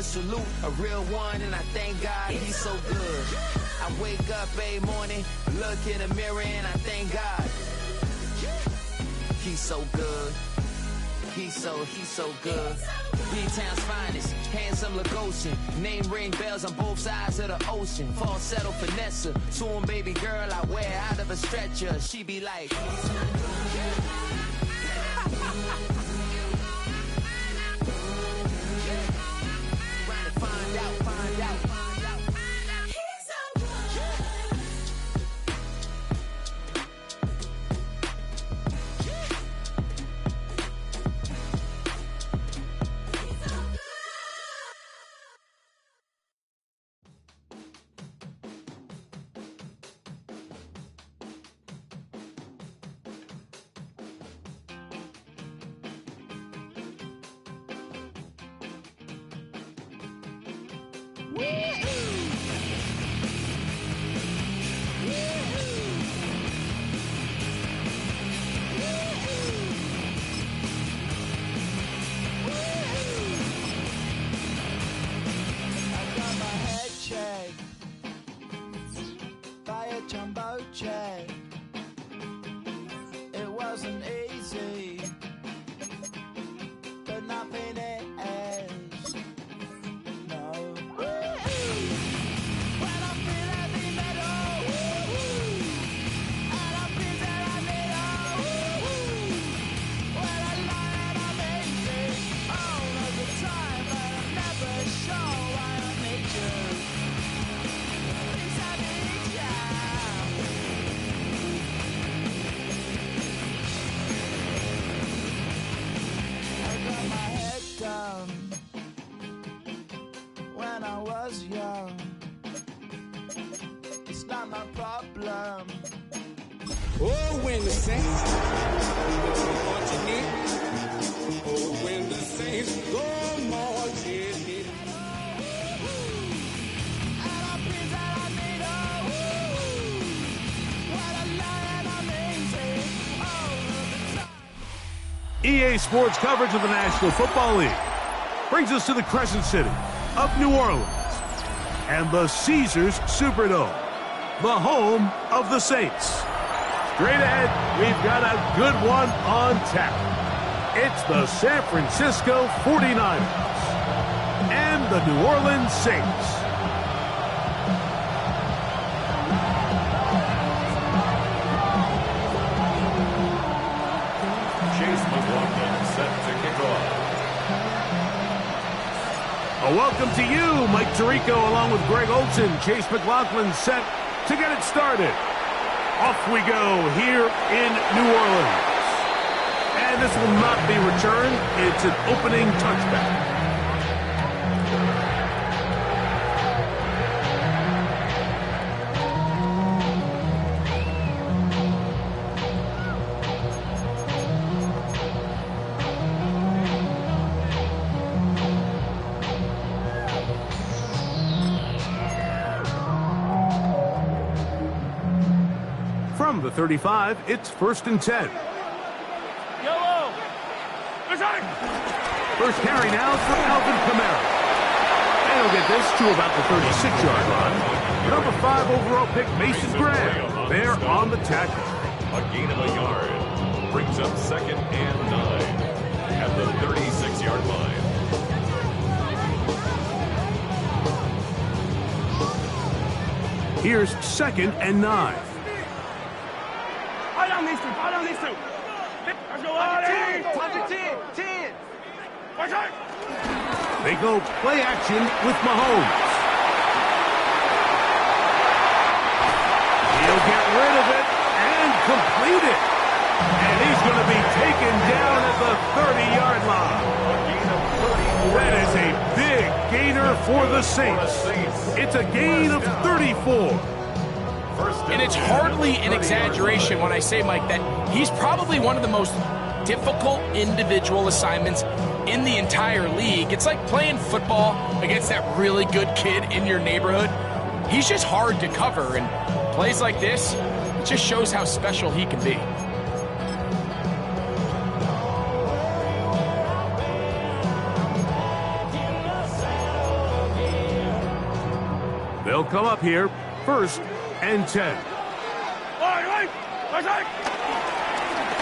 salute, a real one, and I thank God he's so good. I wake up every morning, look in the mirror, and I thank God. He's so good. He's so good. B-Town's finest, handsome Lagosian. Name ring bells on both sides of the ocean. Falsetto finesse, soon baby girl I wear out of a stretcher. She be like, find out. It wasn't easy, but nothing is. No. When I feel heavy metal, and I feel that I need when I lie and I'm easy all of the time, but I'm never sure why I need you. Things I need you. When I was young, it's not my problem. Oh, when the saints marching in. Oh, when the saints go marching in. And I feel that I need when I lie and I'm easy all of the time. EA Sports coverage of the National Football League brings us to the Crescent City of New Orleans and the Caesars Superdome, the home of the Saints. Straight ahead, we've got a good one on tap. It's the San Francisco 49ers and the New Orleans Saints. A welcome to you, Mike Tirico, along with Greg Olson. Chase McLaughlin set to get it started. Off we go here in New Orleans. And this will not be returned. It's an opening touchback. From the 35, it's 1st and 10. Yellow! First carry now for Alvin Kamara. And he'll get this to about the 36-yard line. Number 5 overall pick, Mason Graham, there on the tackle. A gain of a yard. Brings up 2nd and 9 at the 36-yard line. Here's 2nd and 9. Hold on these two. Let's go, Artie. 10. Watch out. They go play action with Mahomes. He'll get rid of it and complete it. And he's going to be taken down at the 30-yard line. That is a big gainer for the Saints. It's a gain of 34. And it's hardly an exaggeration when I say, Mike, that he's probably one of the most difficult individual assignments in the entire league. It's like playing football against that really good kid in your neighborhood. He's just hard to cover, and plays like this, it just shows how special he can be. They'll come up here, 1st and 10.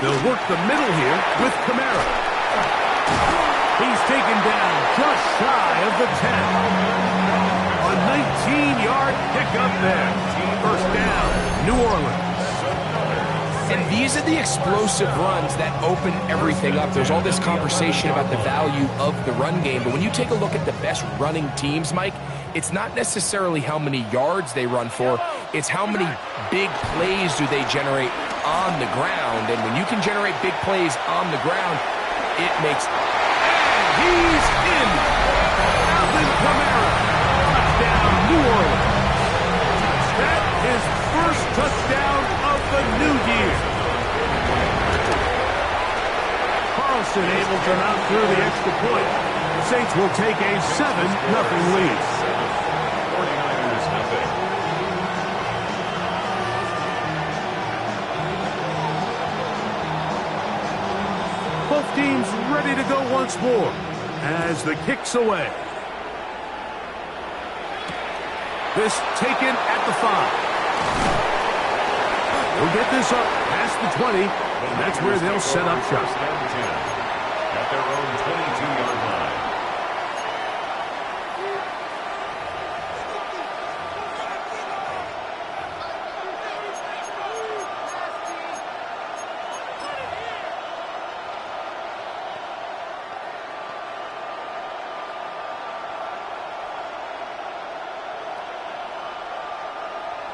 They'll work the middle here with Kamara. He's taken down just shy of the 10. A 19-yard pickup there. 1st down, New Orleans. And these are the explosive runs that open everything up. There's all this conversation about the value of the run game, but when you take a look at the best running teams, Mike, it's not necessarily how many yards they run for, it's how many big plays do they generate on the ground. And when you can generate big plays on the ground, it makes... And he's in! Alvin Kamara! Touchdown, New Orleans. That is first touchdown of the new year. Carlson able to knock through the extra point. The Saints will take a 7-0 lead. 49ers nothing. Both teams ready to go once more as the kick's away. This taken at the 5. We'll get this up past the 20, and that's where they'll set up shop. At their own 22-yard line.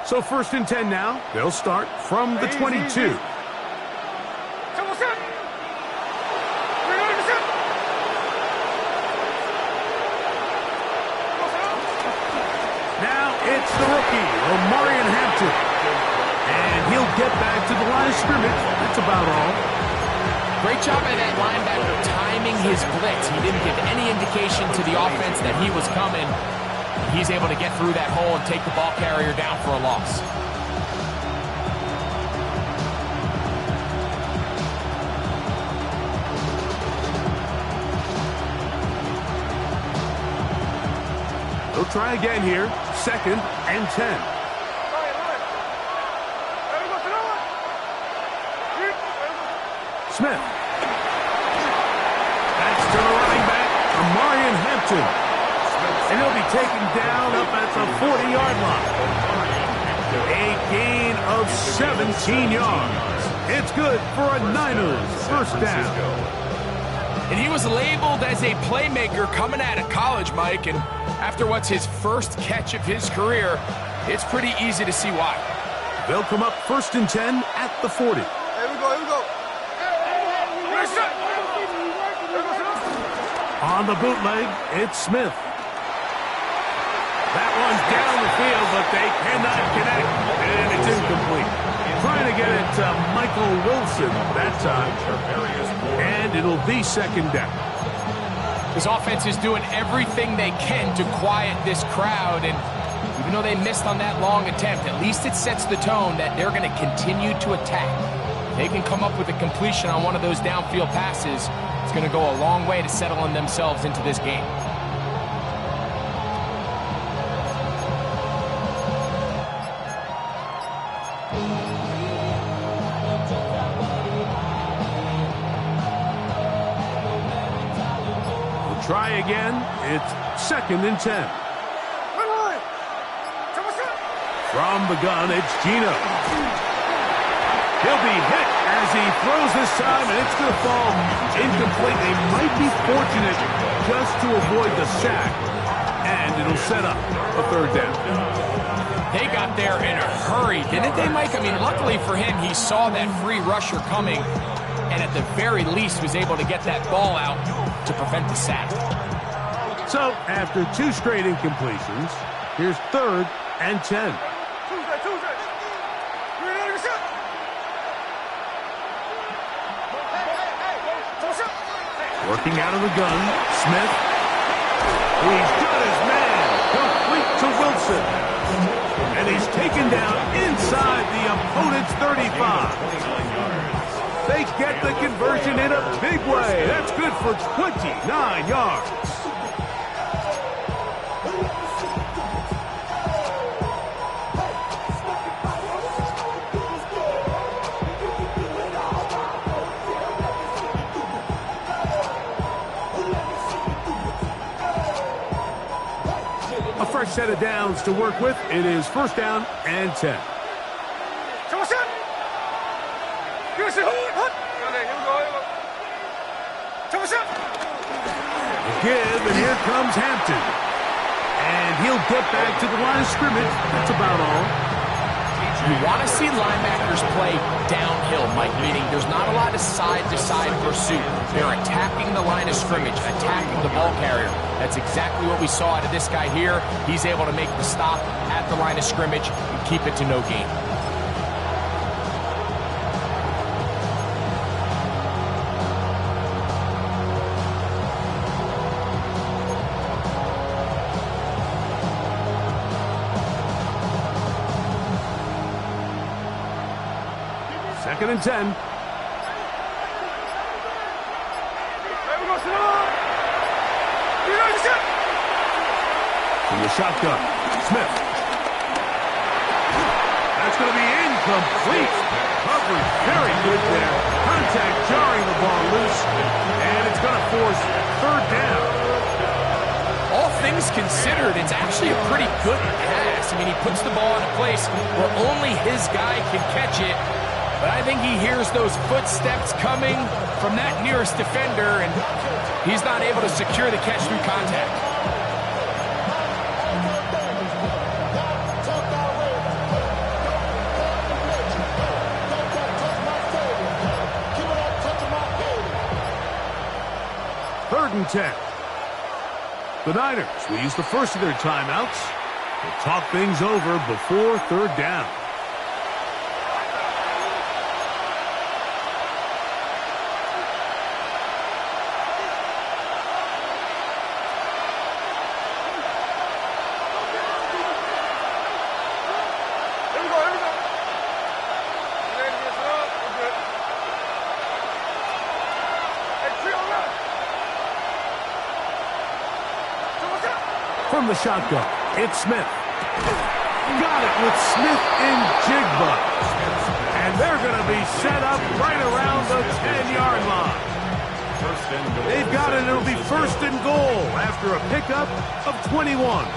So 1st and 10 now. They'll start from the 22. Now it's the rookie, Omarion Hampton. And he'll get back to the line of scrimmage. That's about all. Great job by that linebacker timing his blitz. He didn't give any indication to the offense that he was coming. He's able to get through that hole and take the ball carrier down for a loss. They'll try again here. 2nd and 10. Smith. That's to the running back, Omarion Hampton. And he'll be taken down up at the 40-yard line. A gain of 17 yards. It's good for a Niners 1st down. And he was labeled as a playmaker coming out of college, Mike, and after what's his first catch of his career, it's pretty easy to see why. They'll come up 1st and 10 at the 40. Here we go. On the bootleg, it's Smith. That one's down the field, but they cannot connect, and it's incomplete. Trying to get it to Michael Wilson that time, and it'll be 2nd down. This offense is doing everything they can to quiet this crowd, and even though they missed on that long attempt, at least it sets the tone that they're going to continue to attack. They can come up with a completion on one of those downfield passes. It's going to go a long way to settling themselves into this game. Try again. It's 2nd and 10. From the gun, it's Gino. He'll be hit as he throws this time, and it's going to fall incomplete. They might be fortunate just to avoid the sack, and it'll set up a 3rd down. They got there in a hurry, didn't they, Mike? I mean, luckily for him, he saw that free rusher coming, and at the very least was able to get that ball out to prevent the sack. So, after 2 straight incompletions, here's 3rd and 10. Working out of the gun, Smith. He's got his man, complete to Wilson. And he's taken down inside the opponent's 35. They get the conversion in a big way. That's good for 29 yards. A fresh set of downs to work with. It is first down and 10. Give, and here comes Hampton. And he'll get back to the line of scrimmage. That's about all. You want to see linebackers play downhill, Mike, meaning there's not a lot of side-to-side pursuit. They're attacking the line of scrimmage, attacking the ball carrier. That's exactly what we saw out of this guy here. He's able to make the stop at the line of scrimmage and keep it to no gain. Second and 10. From the shotgun, Smith. That's going to be incomplete. Coverage very good there. Contact jarring the ball loose. And it's going to force third down. All things considered, it's actually a pretty good pass. I mean, he puts the ball in a place where only his guy can catch it. But I think he hears those footsteps coming from that nearest defender, and he's not able to secure the catch through contact. Third and 10. The Niners will use the first of their timeouts to talk things over before third down. From the shotgun, it's Smith. Got it with Smith in Jigba. And they're going to be set up right around the 10-yard line. They've got it. It'll be first and goal after a pickup of 21.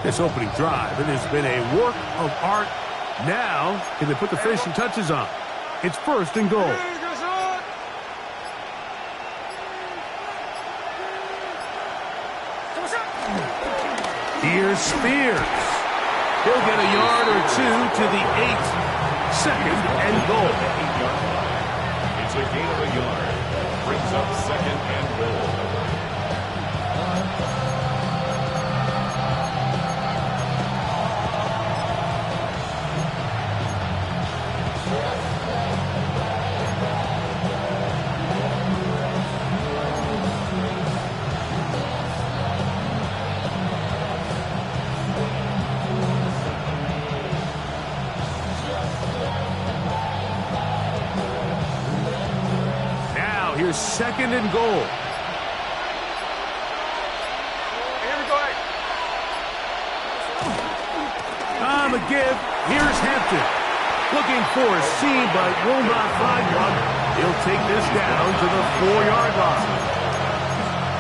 This opening drive, it has been a work of art. Now, can they put the finishing touches on? It's first and goal. Here's Spears. He'll get a yard or two to the 8. Second and goal. It's a gain of a yard. Brings up second and goal. Here's second and goal. Here we go. On the give, here's Hampton. Looking for a seam, but will not find one. He'll take this down to the 4-yard line.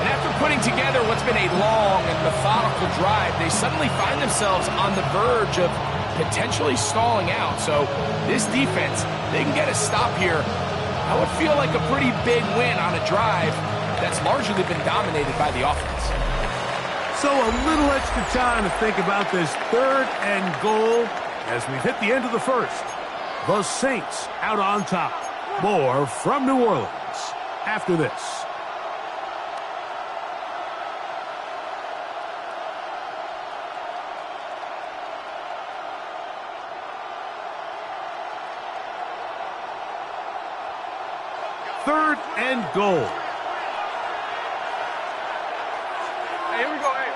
And after putting together what's been a long and methodical drive, they suddenly find themselves on the verge of potentially stalling out. So this defense, they can get a stop here. I would feel like a pretty big win on a drive that's largely been dominated by the offense. So a little extra time to think about this third and goal as we've hit the end of the first. The Saints out on top. More from New Orleans after this. Third and goal. Hey, here we go. Hey.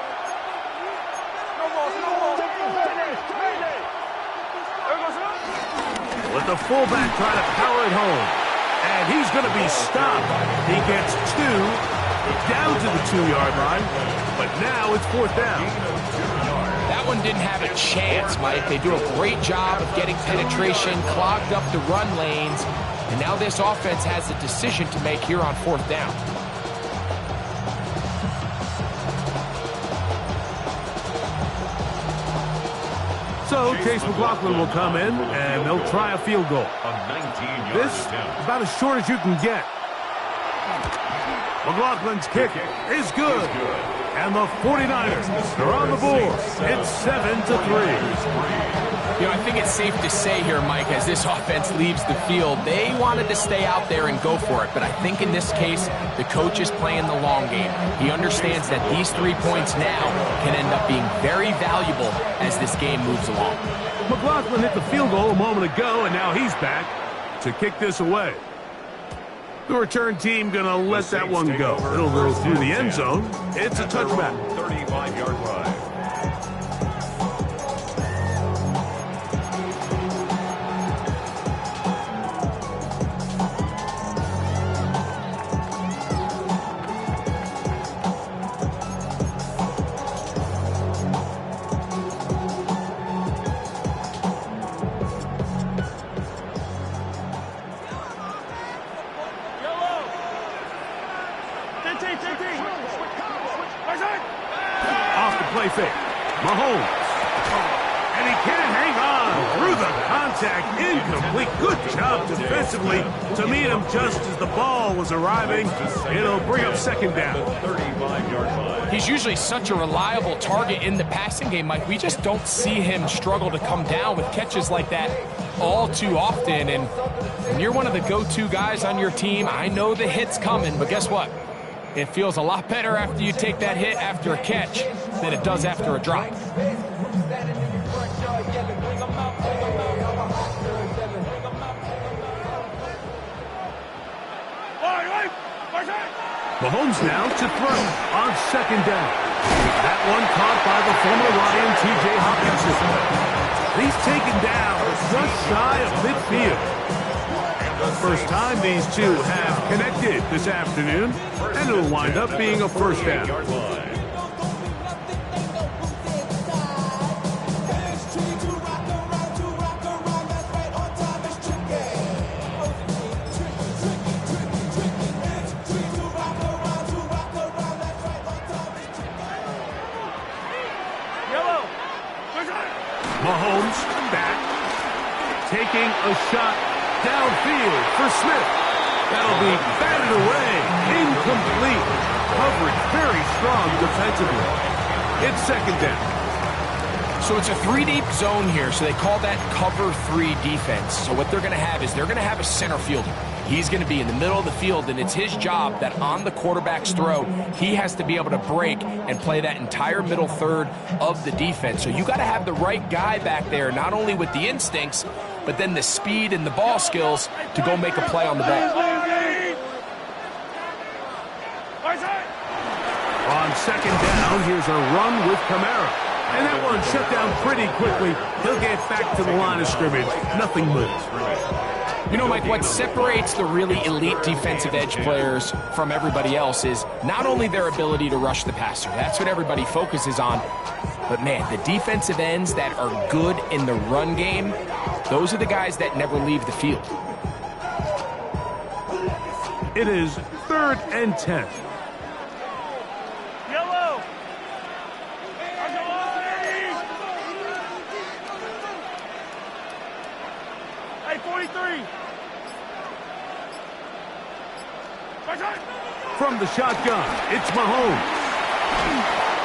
No balls, no balls. With the fullback trying to power it home. And he's going to be stopped. He gets 2 down to the 2-yard line, but now it's 4th down. That one didn't have a chance, Mike. They do a great job of getting penetration, clogged up the run lanes, and now this offense has a decision to make here on 4th down. So Chase McLaughlin will come in, and they'll try a field goal. This, about as short as you can get. McLaughlin's kick is good. And the 49ers are on the board. It's 7-3. You know, I think it's safe to say here, Mike, as this offense leaves the field, they wanted to stay out there and go for it. But I think in this case, the coach is playing the long game. He understands that these 3 points now can end up being very valuable as this game moves along. McLaughlin hit the field goal a moment ago, and now he's back to kick this away. The return team going to let that one go. It'll go through the end zone. It's a touchback. 35-yard line. Off the play fake. Mahomes. And he can't hang on through the contact. Incomplete. Good job defensively to meet him just as the ball was arriving. It'll bring up 2nd down. 35-yard line. He's usually such a reliable target in the passing game, Mike. We just don't see him struggle to come down with catches like that all too often. And when you're one of the go-to guys on your team, I know the hit's coming, but guess what? It feels a lot better after you take that hit after a catch than it does after a drop. Mahomes now to throw on 2nd down. That one caught by the former Lion, T.J. Hawkinson. He's taken down just shy of midfield. First time these two have connected this afternoon, and it'll wind up being a 1st down. Mahomes back, taking a shot downfield for Smith. That'll be batted away. Incomplete. Coverage very strong defensively. It's 2nd down. So it's a 3-deep zone here, so they call that cover 3 defense. So what they're going to have is they're going to have a center fielder. He's going to be in the middle of the field, and it's his job that on the quarterback's throw, he has to be able to break and play that entire middle third of the defense. So you got to have the right guy back there, not only with the instincts, but then the speed and the ball skills to go make a play on the ball. On 2nd down, here's a run with Kamara. And that one shut down pretty quickly. He'll get back to the line of scrimmage. Nothing moves. You know, Mike, what separates the really elite defensive edge players from everybody else is not only their ability to rush the passer. That's what everybody focuses on. But, man, the defensive ends that are good in the run game, those are the guys that never leave the field. It is 3rd and 10. Yellow. Hey, 43. From the shotgun, it's Mahomes.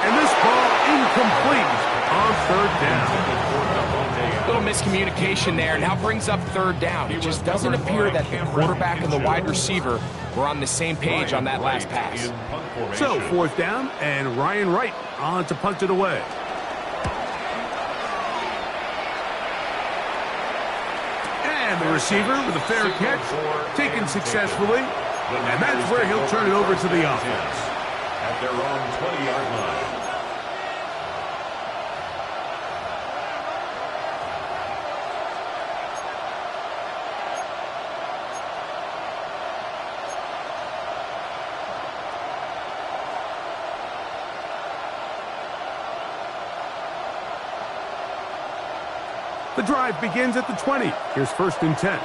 And this ball incomplete on 3rd down. Little miscommunication there. Now brings up 3rd down. It just doesn't appear that the quarterback and the wide receiver were on the same page on that last pass. So 4th down, and Ryan Wright on to punt it away. And the receiver with a fair catch, taken successfully. And that's where he'll turn it over to the offense. At their own 20-yard line. The drive begins at the 20. Here's 1st and 10.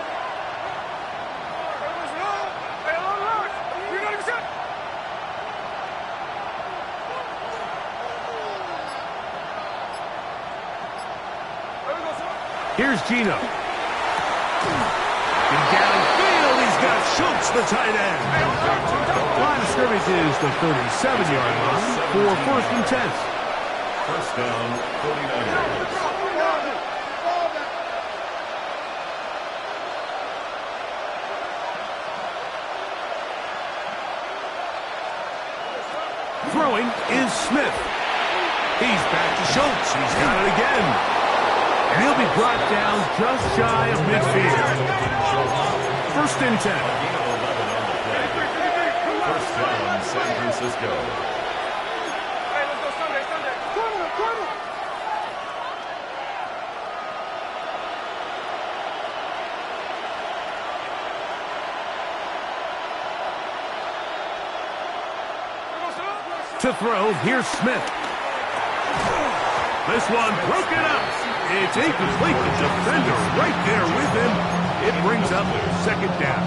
Here's Gino. Downfield, he's got Schultz, the tight end. Line of scrimmage is the 37-yard line for 1st and 10. First down, 39 yards. Throwing is Smith. He's back to Schultz. He's got it again. And he'll be brought down just shy of midfield. 1st and 10. First down, San Francisco. Hey, let's go Sunday. Corner. To throw, here's Smith. This one broken up. It's incomplete. The defender right there with him. It brings up 2nd down.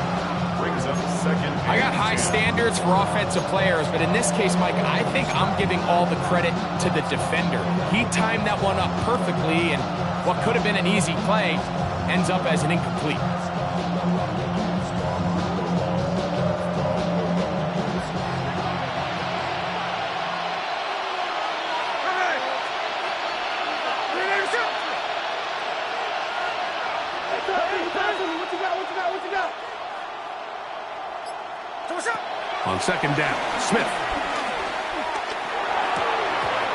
I got high standards for offensive players, but in this case, Mike, I think I'm giving all the credit to the defender. He timed that one up perfectly, and what could have been an easy play ends up as an incomplete. What you got? On 2nd down, Smith.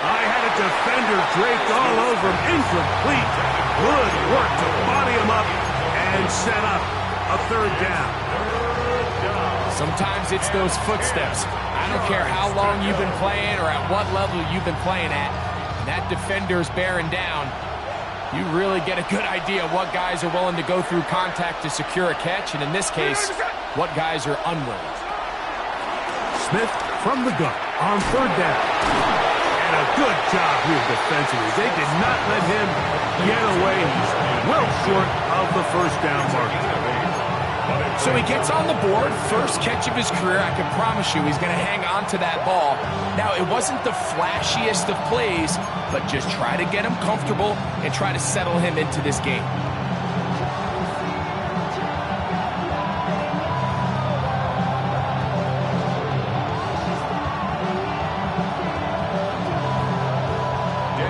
I had a defender draped all over him. Incomplete. Good work to body him up and set up a 3rd down. Sometimes it's those footsteps. I don't care how long you've been playing or at what level you've been playing at. When that defender's bearing down, you really get a good idea of what guys are willing to go through contact to secure a catch, and in this case, what guys are unwilling. Smith from the gun on 3rd down. And a good job here defensively. They did not let him get away. He's well short of the 1st down mark. So he gets on the board, first catch of his career. I can promise you he's going to hang on to that ball. Now, it wasn't the flashiest of plays, but just try to get him comfortable and try to settle him into this game.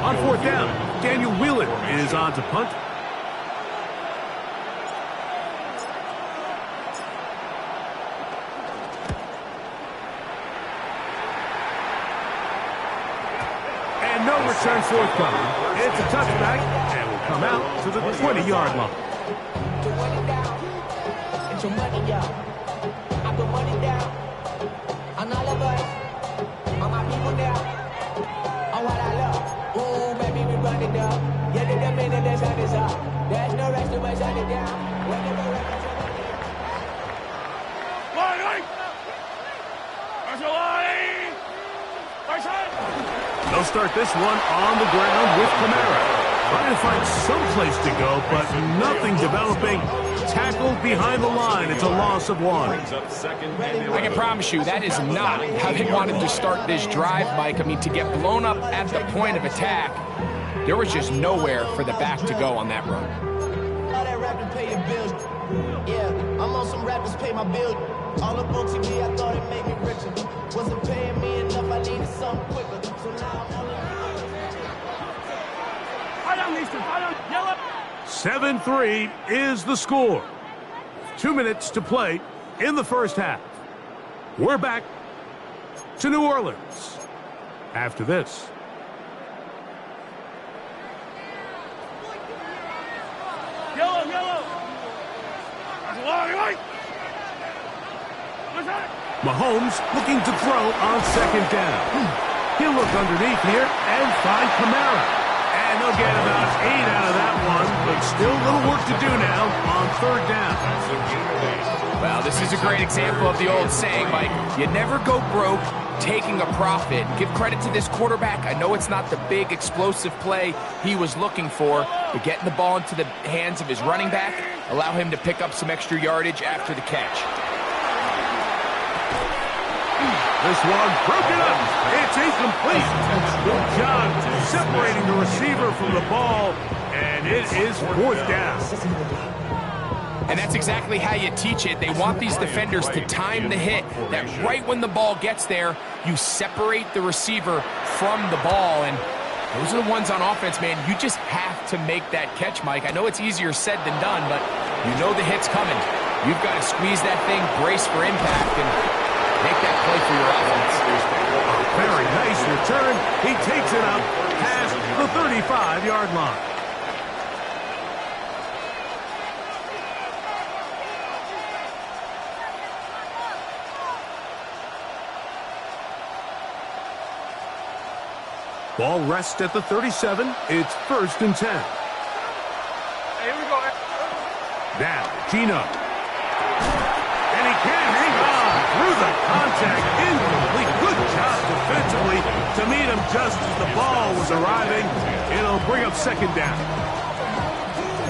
On 4th down, Daniel Wheeler is on to punt. And no return forthcoming. It's a touchback, and will come out to the 20-yard line. It's your money, y'all. I put money down on all of us, on my people now, on what I love. Ooh, baby, we run it up. Yeah, the minute the sun is up. There's no rest to shut it down. Whenever They'll start this one on the ground with Kamara. Trying to find some place to go, but nothing developing. Tackled behind the line. It's a loss of 1. I can promise you that is not how they wanted to start this drive, Mike. I mean, to get blown up at the point of attack, there was just nowhere for the back to go on that run. all that rapping pay your bills. Yeah, I'm on some rappers pay my bills. All up on TV, I thought it made me richer. Wasn't paying me enough, I needed something quicker. So now I'm only 7-3 is the score. 2 minutes to play in the 1st half. We're back to New Orleans after this. Mahomes looking to throw on 2nd down. He'll look underneath here and find Kamara. And they'll get about 8 out of that one, but still a little work to do now on 3rd down. Well, this is a great example of the old saying, Mike. You never go broke taking a profit. Give credit to this quarterback. I know it's not the big explosive play he was looking for, but getting the ball into the hands of his running back, allow him to pick up some extra yardage after the catch. This one broken up. It's incomplete. Good job separating the receiver from the ball, and it is 4th down. And that's exactly how you teach it. They want these defenders to time the hit, that right when the ball gets there, you separate the receiver from the ball. And those are the ones on offense, man. You just have to make that catch, Mike. I know it's easier said than done, but you know the hit's coming. You've got to squeeze that thing, brace for impact, and make that play for your offense. Very nice return. He takes it up past the 35-yard line. Ball rests at the 37. It's 1st and 10. Hey, here we go. Now, Gino. And he can't hang on through the contact. Incomplete. Good job defensively to meet him just as the ball was arriving. It'll bring up 2nd down.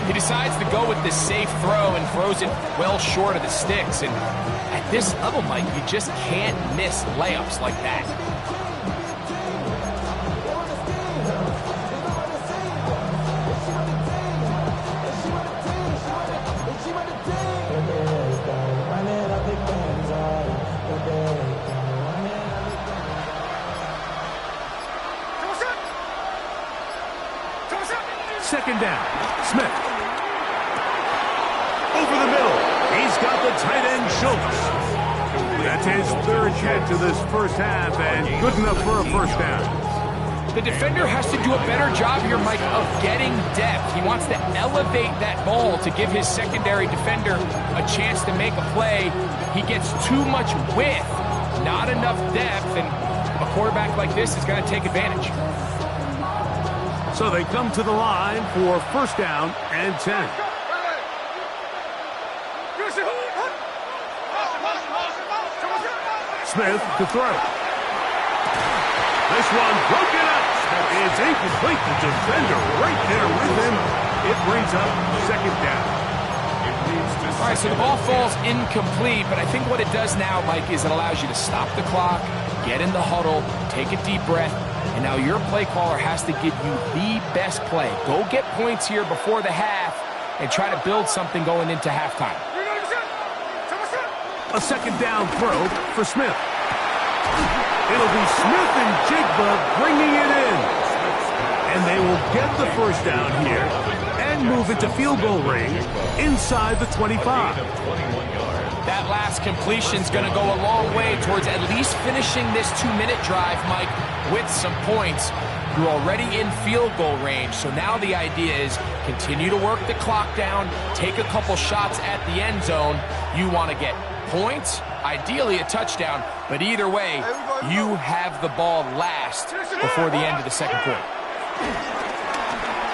He decides to go with this safe throw and throws it well short of the sticks. And at this level, Mike, you just can't miss layups like that. Second down. Smith. Over the middle. He's got the tight end, Schultz. That's his 3rd catch of this first half, and good enough for a 1st down. The defender has to do a better job here, Mike, of getting depth. He wants to elevate that ball to give his secondary defender a chance to make a play. He gets too much width, not enough depth, and a quarterback like this is going to take advantage. So they come to the line for 1st down and 10. Smith to throw. This one broken up. It's incomplete. The defender right there with him. It brings up 2nd down. All right, so the ball falls incomplete, but I think what it does now, Mike, is it allows you to stop the clock, get in the huddle, take a deep breath, and now your play caller has to give you the best play. Go get points here before the half and try to build something going into halftime. A 2nd down throw for Smith. It'll be Smith and Jigba bringing it in. And they will get the 1st down here and move it to field goal range inside the 25. That last completion's going to go a long way towards at least finishing this 2-minute drive, Mike, with some points. You're already in field goal range, so now the idea is continue to work the clock down, take a couple shots at the end zone. You want to get points, ideally a touchdown, but either way, you have the ball last before the end of the 2nd quarter.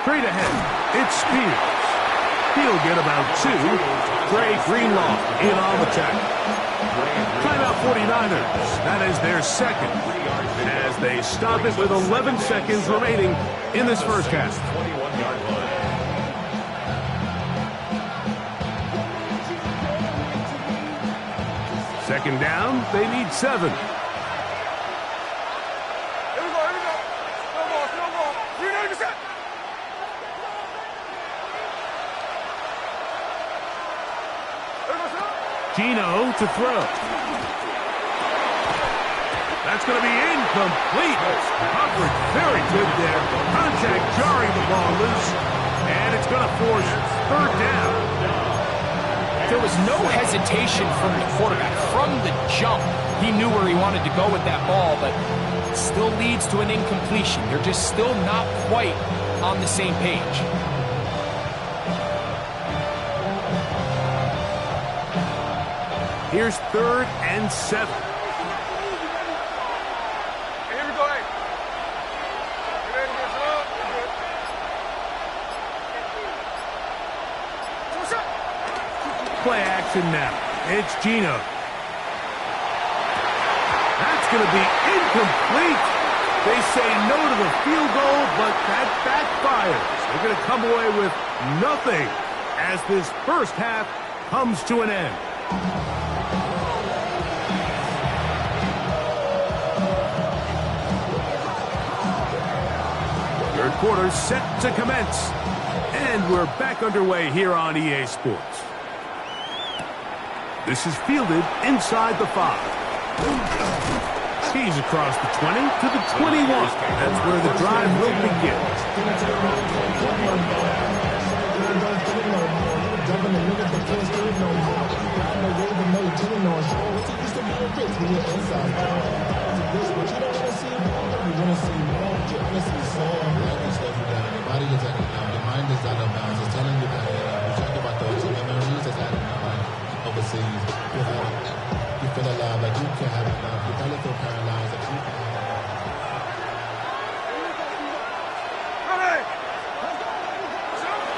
Straight ahead, it's Spears. He'll get about 2. Trey Greenlaw in on the tackle. Timeout 49ers. That is their 2nd. As they stop it with 11 seconds remaining in this first half. 21-yard line. 2nd down, they need 7. Gino to throw. That's going to be incomplete. Covered very good there. Contact jarring the ball loose. And it's going to force 3rd down. There was no hesitation from the quarterback. From the jump, he knew where he wanted to go with that ball, but it still leads to an incompletion. They're just still not quite on the same page. Here's 3rd and 7. Here we go, hey. You ready to get up? Play action now. It's Gino. That's going to be incomplete. They say no to the field goal, but that backfires. They're going to come away with nothing as this first half comes to an end. Third quarter set to commence. And we're back underway here on EA Sports. This is fielded inside the 5. He's across the 20 to the 21. That's where the drive will begin.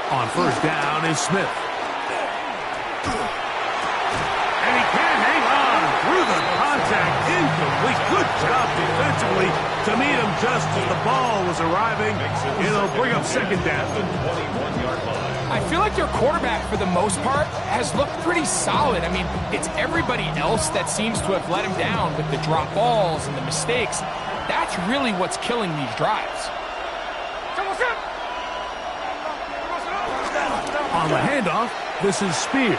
On first down is Smith. And he can hang on through the contact. Incomplete. Good job defensively to meet him just as the ball was arriving. It'll bring up second down. I feel like their quarterback, for the most part, has looked pretty solid. I mean, it's everybody else that seems to have let him down with the drop balls and the mistakes. That's really what's killing these drives. On the handoff, this is Spears.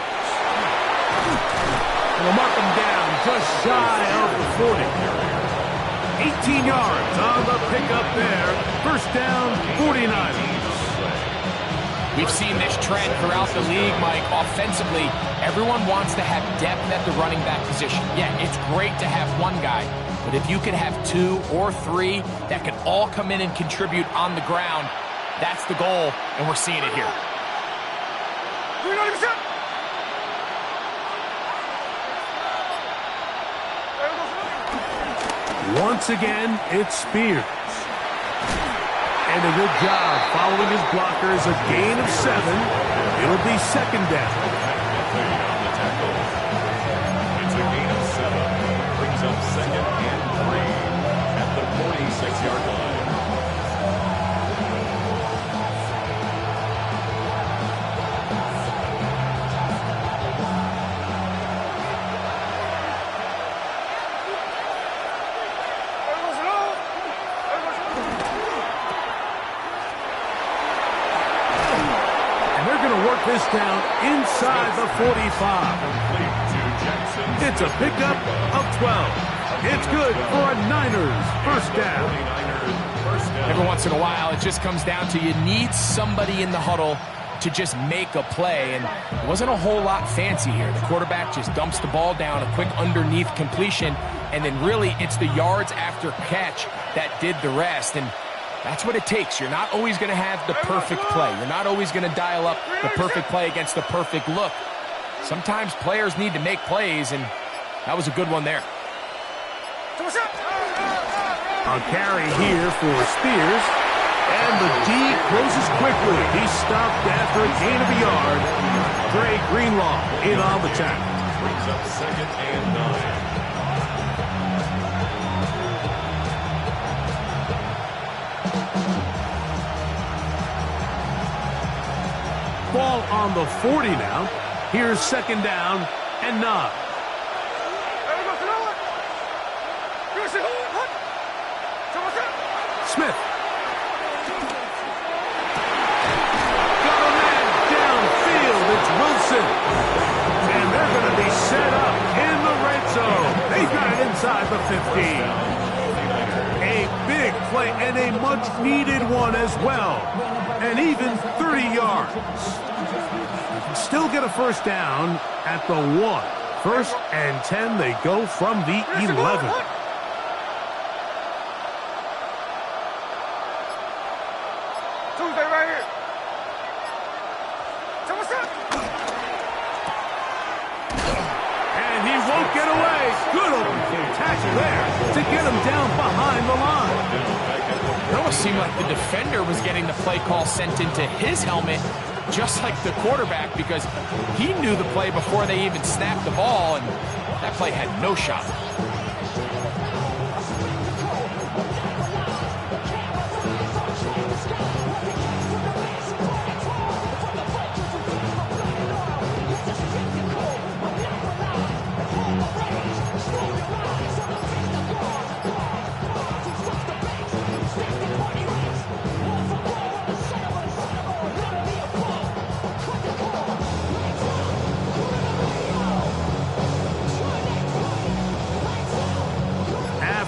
We'll mark him down just shy of the 40. 18 yards on the pickup there. First down, 49ers. We've seen this trend throughout the league, Mike. Offensively, everyone wants to have depth at the running back position. Yeah, it's great to have one guy, but if you can have 2 or 3 that can all come in and contribute on the ground, that's the goal, and we're seeing it here. Once again, it's Spears. And a good job following his blockers, a gain of 7. It'll be second down. It's a gain of 7. Brings up second and 3 at the 46-yard line. This down inside the 45. It's a pickup of 12. It's good for a Niners first down. Every once in a while, it just comes down to you need somebody in the huddle to just make a play, and it wasn't a whole lot fancy here. The quarterback just dumps the ball down, a quick underneath completion, and then really it's the yards after catch that did the rest. And that's what it takes. You're not always going to have the perfect play. You're not always going to dial up the perfect play against the perfect look. Sometimes players need to make plays, and that was a good one there. A carry here for Spears, and the D closes quickly. He stopped after a gain of a yard. Dre Greenlaw in on the tackle. Brings up second and 9. Ball on the 40 now. Here's second down and 9. Smith. Got a man downfield. It's Wilson. And they're going to be set up in the red zone. They've got it inside the 15. A big play and a much-needed one as well. And even 30 yards. You can still get a first down at the 1. First and 10, they go from the 11. Tuesday right here. And he won't get away. Good open tackle there to get him down behind the line. It almost seemed like the defender was getting the play call sent into his helmet, just like the quarterback, because he knew the play before they even snapped the ball, and that play had no shot.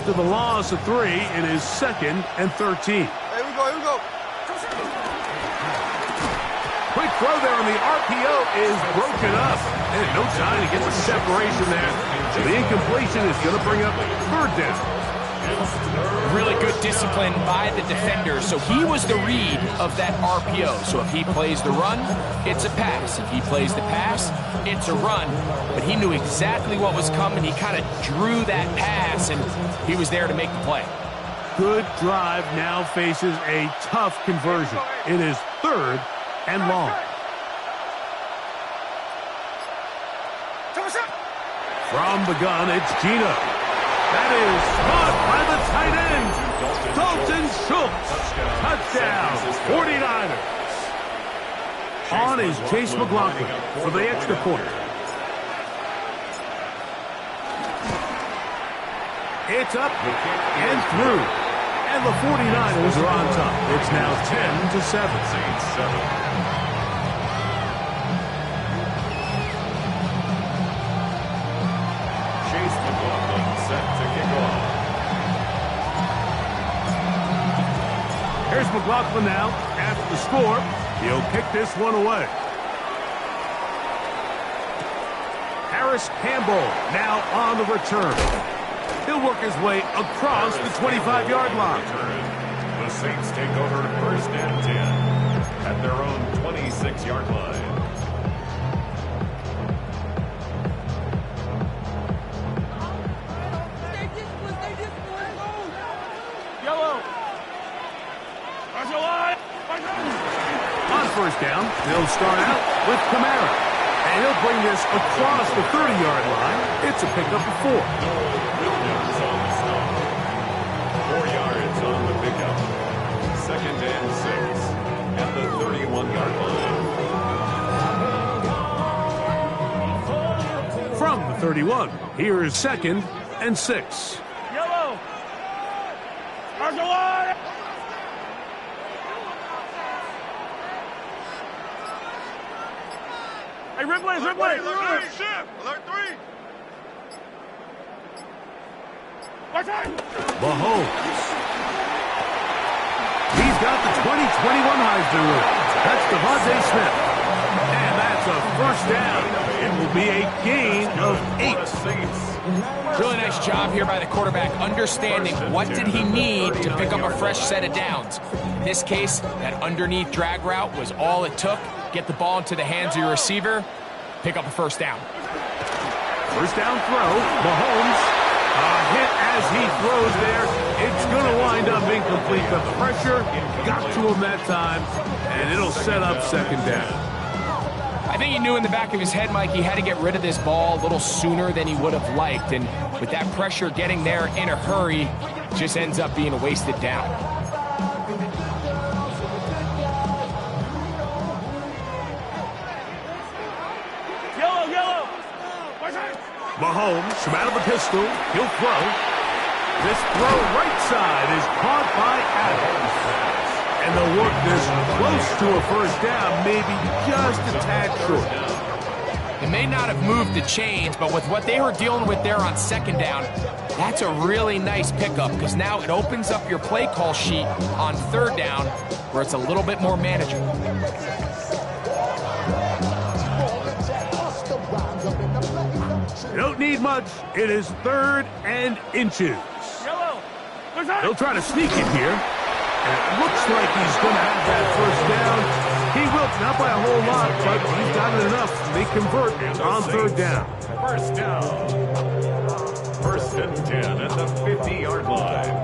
After the loss of 3, it is 2nd and 13. Here we go. Quick throw there on the RPO is broken up. And no time to get the separation there. So the incompletion is going to bring up 3rd down. Really good discipline by the defender. So he was the read of that RPO. So if he plays the run, it's a pass. If he plays the pass, it's a run. But he knew exactly what was coming. He kind of drew that pass, and he was there to make the play. Good drive now faces a tough conversion. It is 3rd and long. From the gun, it's Gino. That is caught by the tight end, Dalton Schultz. Touchdown, 49ers. On is Chase McLaughlin for the extra point. It's up and through. And the 49ers are on top. It's now 10-7. Here's McLaughlin now. After the score, he'll kick this one away. Harris Campbell now on the return. He'll work his way across the 25-yard line. The Saints take over 1st and 10 at their own 26-yard line. On 1st down, they'll start out with Kamara. And he'll bring this across the 30-yard line. It's a pickup of 4. Williams on the stop. 4 yards on the pickup. 2nd and 6 at the 31-yard line. From the 31, here is 2nd and 6. Yellow. Archuleta. Hey, Ripley. Alert 3. Watch out. Mahomes. He's got the 2021 Heisman winner. That's Devontae Smith. And that's a 1st down. It will be a gain of 8. Really nice job here by the quarterback, understanding what did he need to pick up a fresh set of downs. In this case, that underneath drag route was all it took. Get the ball into the hands of your receiver, pick up a 1st down. 1st down throw, Mahomes. A hit as he throws there. It's going to wind up incomplete. The pressure got to him that time, and it'll set up 2nd down. I think he knew in the back of his head, Mike, he had to get rid of this ball a little sooner than he would have liked. And with that pressure getting there in a hurry, just ends up being a wasted down. Yellow. Mahomes from out of the pistol. He'll throw. This throw right side is caught by Adams. And they'll work this close to a 1st down, maybe just a tad short. They may not have moved the chains, but with what they were dealing with there on 2nd down, that's a really nice pickup because now it opens up your play call sheet on 3rd down where it's a little bit more manageable. You don't need much. It is 3rd and inches. He'll try to sneak it here. And it looks like he's going to have that 1st down. He will, not by a whole lot, but he's got it enough. They convert on 3rd down. 1st down. 1st and 10 at the 50-yard line.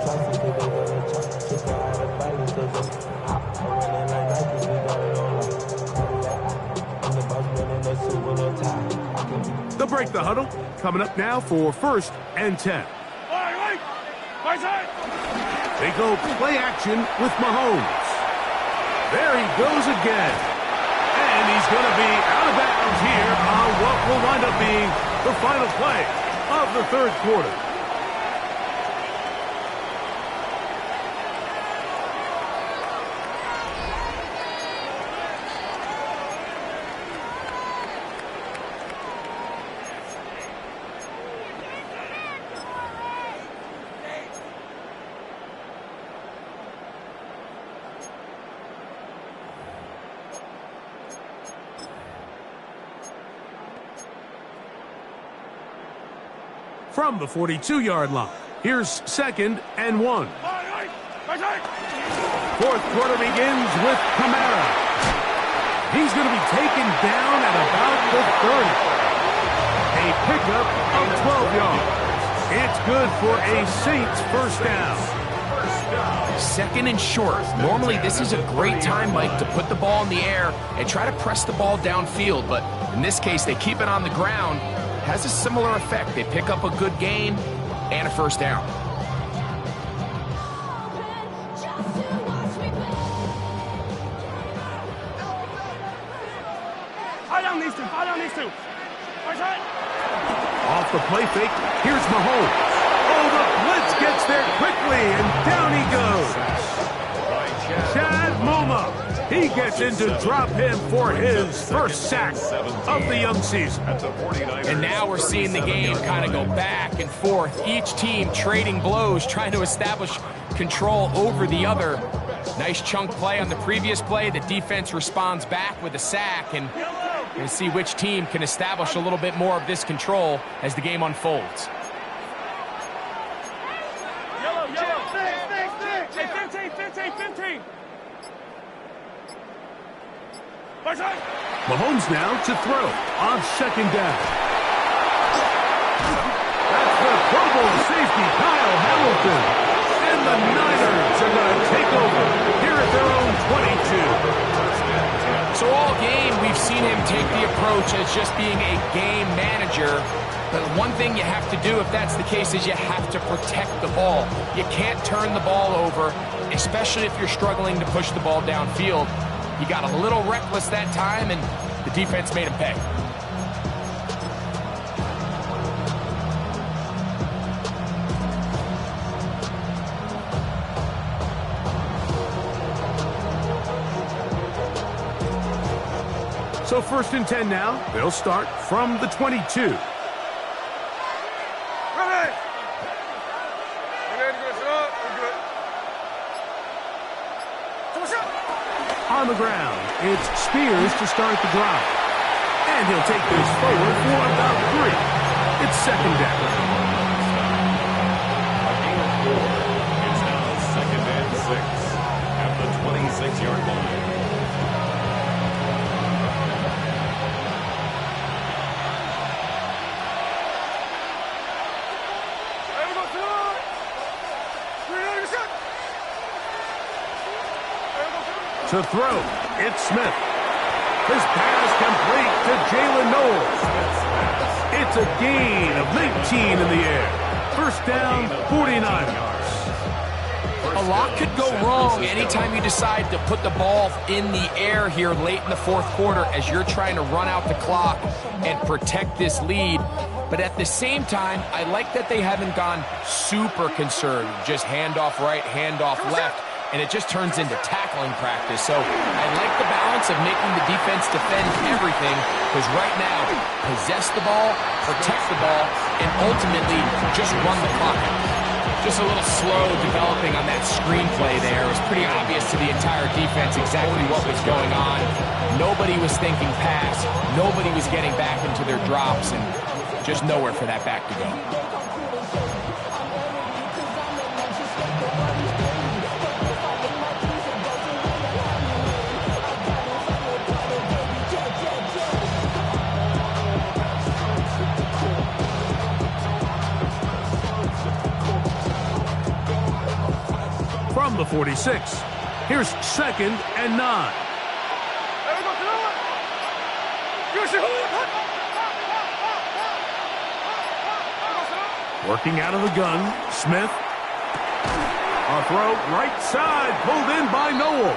break the huddle. Coming up now for 1st and 10. They go play action with Mahomes. There he goes again. And he's going to be out of bounds here on what will wind up being the final play of the 3rd quarter. From the 42-yard line, here's 2nd and 1. 4th quarter begins with Kamara. He's going to be taken down at about the 30. A pickup of 12 yards. It's good for a Saints 1st down. 2nd and short. Normally, this is a great time, Mike, to put the ball in the air and try to press the ball downfield. But in this case, they keep it on the ground. Has a similar effect. They pick up a good gain and a 1st down. these two. Off the play fake, here's Mahomes. Oh, the blitz gets there quickly, and down he goes. Chad Muma. He gets in to drop him for his 1st sack of the young season. And now we're seeing the game kind of go back and forth. Each team trading blows, trying to establish control over the other. Nice chunk play on the previous play. The defense responds back with a sack, and we'll see which team can establish a little bit more of this control as the game unfolds. Mahomes now to throw on 2nd down. That's the Pro Bowl safety, Kyle Hamilton. And the Niners are going to take over here at their own 22. So all game, we've seen him take the approach as just being a game manager. But one thing you have to do if that's the case is you have to protect the ball. You can't turn the ball over, especially if you're struggling to push the ball downfield. He got a little reckless that time, and the defense made him pay. So 1st and 10 now. They'll start from the 22. On the ground, it's Spears to start the drive. And he'll take this forward for about 3. It's 2nd down. It's now 2nd and 6 at the 26-yard line. To throw, it's Smith. His pass complete to Jalen Knowles. It's a gain of 19 in the air. 1st down, 49ers. A lot could go wrong anytime you decide to put the ball in the air here late in the 4th quarter as you're trying to run out the clock and protect this lead. But at the same time, I like that they haven't gone super conservative. Just handoff right, handoff left. And it just turns into tackling practice. So I like the balance of making the defense defend everything, because right now, possess the ball, protect the ball, and ultimately just run the clock out. Just a little slow developing on that screenplay there. It was pretty obvious to the entire defense exactly what was going on. Nobody was thinking pass. Nobody was getting back into their drops, and just nowhere for that back to go. From the 46, here's 2nd and 9. Working out of the gun, Smith. A throw right side, pulled in by Noel.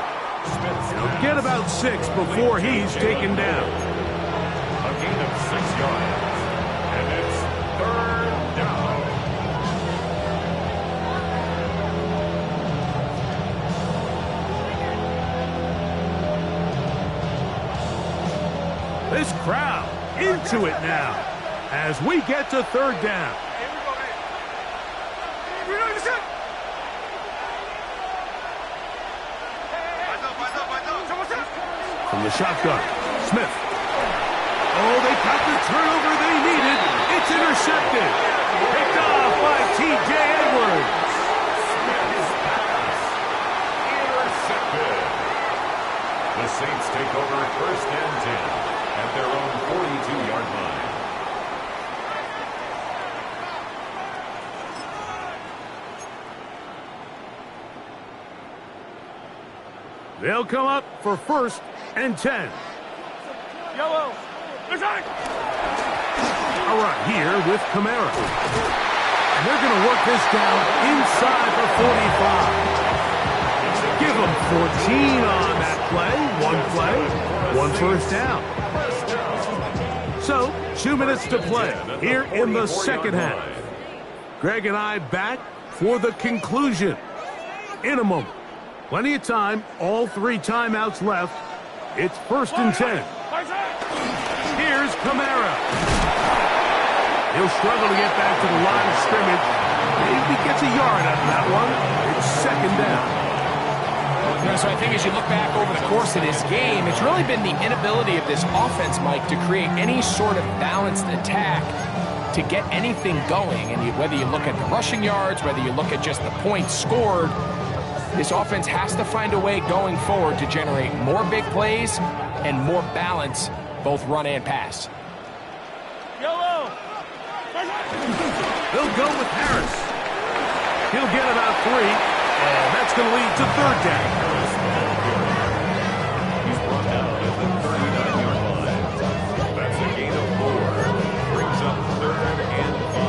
He'll get about 6 before he's taken down. A gain of 6 yards. And it's 3rd down. This crowd into it now as we get to 3rd down. From the shotgun, Smith. Oh, they got the turnover they needed. It's intercepted. Picked off by T.J. Edwards. Intercepted. The Saints take over 1st and 10 at their own 42-yard line. They'll come up for 1st and 10. Yellow. A run here with Kamara. And they're going to work this down inside the 45. Give them 14 on that play. 1 first down. So, 2 minutes to play here in the 2nd half. Greg and I back for the conclusion in a moment. Plenty of time, all 3 timeouts left. It's 1st and 10. Here's Kamara. He'll struggle to get back to the line of scrimmage. Maybe gets a yard out of that one. It's 2nd down. So I think as you look back over the course of this game, it's really been the inability of this offense, Mike, to create any sort of balanced attack to get anything going. And whether you look at the rushing yards, whether you look at just the points scored, this offense has to find a way going forward to generate more big plays and more balance, both run and pass. Yellow. They'll go with Harris. He'll get about 3, and that's going to lead to 3rd down. He's brought down at the 39-yard line. That's a gain of 4. Brings up 3rd and 5.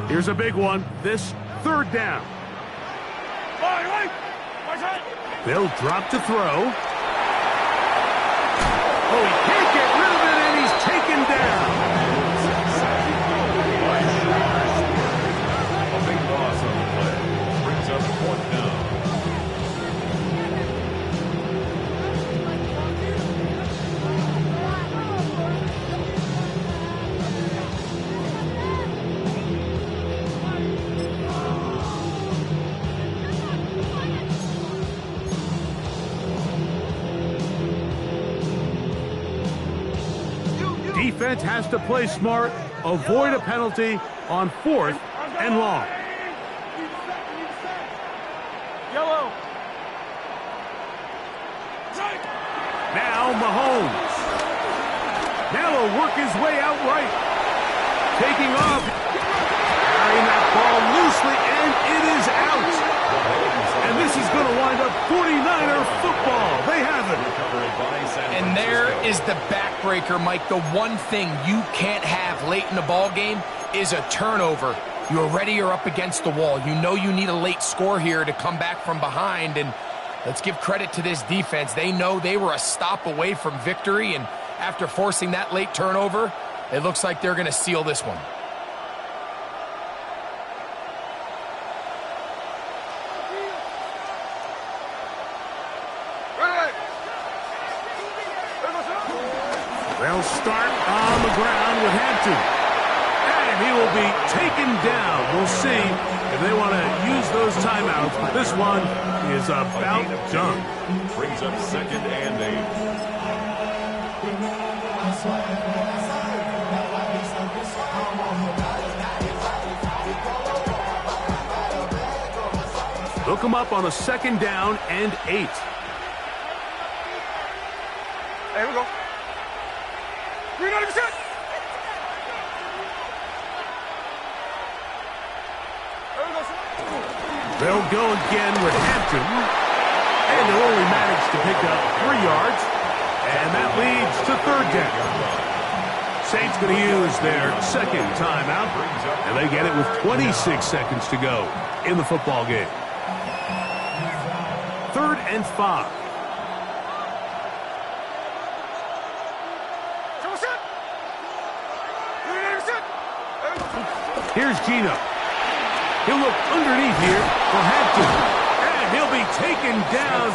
Here's a big one. This 3rd down. They'll drop to throw. Oh, he can't get rid of it, and he's taken down. A big loss on the play. Brings up 4th down. Defense has to play smart, avoid a penalty on 4th and long. Yellow. Now Mahomes. Now he'll work his way out right. Taking off. Carrying that ball loosely, and it is out. And this is going to wind up 49er football. They have it. And there is the backbreaker, Mike. The one thing you can't have late in the ball game is a turnover. You're already you're up against the wall. You know you need a late score here to come back from behind. And let's give credit to this defense. They know they were a stop away from victory. And after forcing that late turnover, it looks like they're going to seal this one. They'll start on the ground with Hampton. And he will be taken down. We'll see if they want to use those timeouts. But this one is about done. Brings up 2nd and 8. They'll come up on a 2nd down and 8. There we go. You're not even set. They'll go again with Hampton. And they'll only manage to pick up 3 yards. And that leads to third down. Saints going to use their second timeout. And they get it with 26 seconds to go in the football game. 3rd and 5. Here's Gino. He'll look underneath here for Hampton. And he'll be taken down.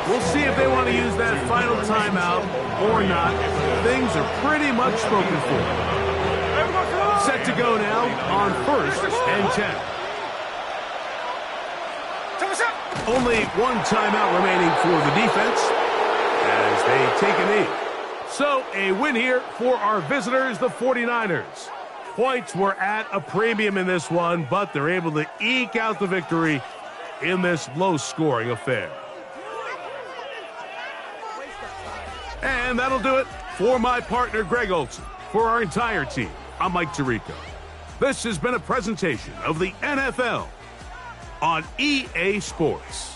We'll see if they want to use that final timeout or not. Things are pretty much spoken for. Set to go now on 1st and 10. Only one timeout remaining for the defense as they take a knee. So a win here for our visitors, the 49ers. Points were at a premium in this one, but they're able to eke out the victory in this low-scoring affair. And that'll do it for my partner, Greg Olson. For our entire team, I'm Mike Tirico. This has been a presentation of the NFL on EA Sports.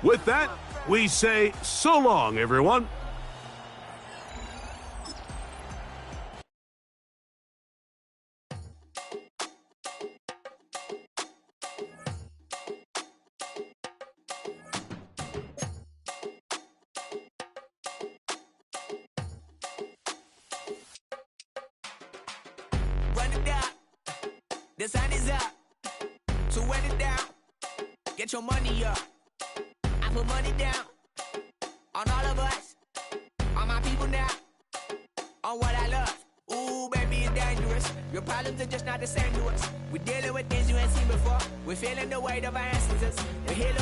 With that, we say so long, everyone. Run it down. The sun is up. So run it down. Get your money up. I put money down on all of us, on my people now, on what I love. Ooh, baby, it's dangerous. Your problems are just not the same to us. We're dealing with things you ain't seen before. We're feeling the weight of our ancestors. We're healing.